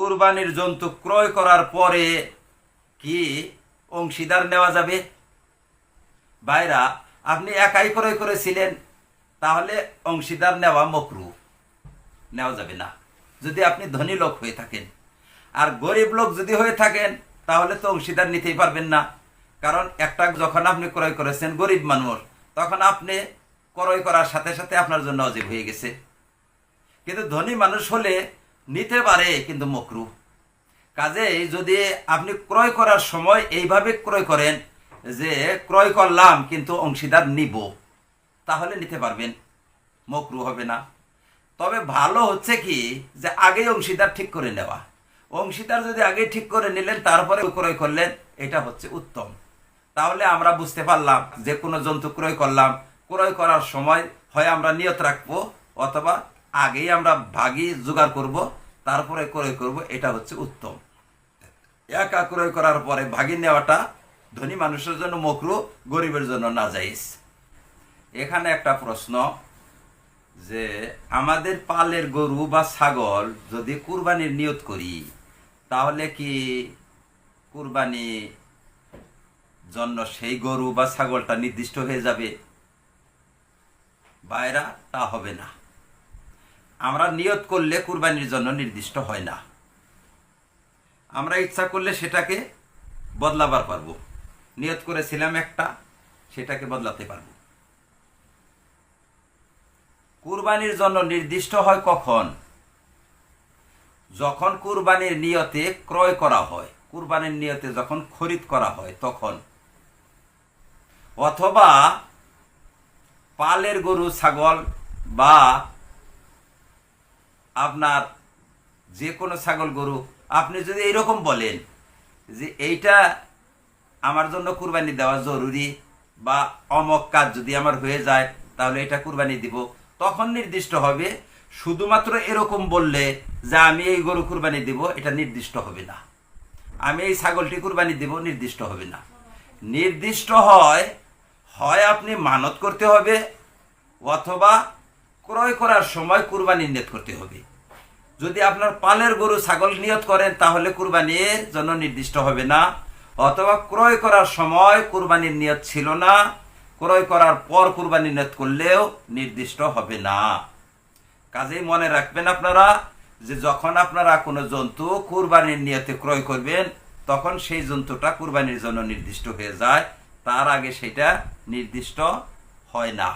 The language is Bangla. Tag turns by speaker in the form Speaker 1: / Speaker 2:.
Speaker 1: কুরবানির জন্তু ক্রয় করার পরে কি অংশীদার নেওয়া যাবে? ভাইরা, আপনি একাই ক্রয় করেছিলেন, তাহলে অংশীদার নেওয়া মাকরুহ, নেওয়া যাবে না যদি আপনি ধনী লোক হয়ে থাকেন। আর গরিব লোক যদি হয়ে থাকেন তাহলে তো অংশীদার নিতেই পারবেন না, কারণ একটা যখন আপনি ক্রয় করেছেন গরিব মানুষ, তখন আপনি ক্রয় করার সাথে সাথে আপনার জন্য ওয়াজিব হয়ে গেছে। কিন্তু ধনী মানুষ হলে নিতে পারে, কিন্তু মাকরুহ। কাজেই যদি আপনি ক্রয় করার সময় এইভাবে ক্রয় করেন যে ক্রয় করলাম কিন্তু অংশীদার নিব, তাহলে নিতে পারবেন, মাকরুহ হবে না। তবে ভালো হচ্ছে কি যে আগে অংশীদার ঠিক করে নেওয়া। অংশীদার যদি আগে ঠিক করে নিলেন তারপরে ক্রয় করলেন, এটা হচ্ছে উত্তম। তাহলে আমরা বুঝতে পারলাম যে কোনো জন্তু ক্রয় করলাম, ক্রয় করার সময় হয় আমরা নিয়ত রাখবো অথবা আগেই আমরা ভাগই জোগাড় করব, তারপরে ক্রয় করব, এটা হচ্ছে উত্তম। একা ক্রয় করার পরে ভাগি নেওয়াটা ধনী মানুষের জন্য মাকরুহ, গরিবের জন্য নাজায়েজ। এখানে একটা প্রশ্ন, যে আমাদের পালের গরু বা ছাগল যদি কুরবানির নিয়ত করি, তাহলে কি কুরবানি জন্য সেই গরু বা ছাগলটা নির্দিষ্ট হয়ে যাবে? বাইরা, তা হবে না। আমরা নিয়ত করলে কুরবানির জন্য নির্দিষ্ট হয় না। আমরা ইচ্ছা করলে সেটাকে বদলাবার পারবো। নিয়ত করেছিলাম একটা, সেটাকে বদলাতে পারবো। কুরবানির জন্য নির্দিষ্ট হয় কখন? যখন কুরবানির নিয়তে ক্রয় করা হয়, কুরবানির নিয়তে যখন খরিদ করা হয় তখন, অথবা পালের গরু ছাগল বা আপনার যে কোনো ছাগল গরু, আপনি যদি এইরকম বলেন যে এইটা আমার জন্য কুরবানি দেওয়া জরুরি, বা অমক কাজ যদি আমার হয়ে যায় তাহলে এটা কুরবানি দিব, তখন নির্দিষ্ট হবে। শুধুমাত্র এরকম বললে যে আমি এই গরু কুরবানি দিব, এটা নির্দিষ্ট হবে না। আমি এই ছাগলটি কুরবানি দিব, নির্দিষ্ট হবে না। নির্দিষ্ট হয় আপনি মানত করতে হবে অথবা ক্রয় করার সময় কুরবানির নিয়ত করতে হবে। যদি আপনার পালের গরু ছাগল নিয়ত করেন তাহলে কুরবানির জন্য নির্দিষ্ট হবে না, অথবা ক্রয় করার সময় কুরবানির নিয়ত ছিল না, ক্রয় করার পর কুরবানির নিয়ত করলেও নির্দিষ্ট হবে না। কাজেই মনে রাখবেন আপনারা যে যখন আপনারা কোনো জন্তু কুরবানির নিয়তে ক্রয় করবেন, তখন সেই জন্তুটা কুরবানির জন্য নির্দিষ্ট হয়ে যায়, তার আগে সেটা নির্দিষ্ট হয় না।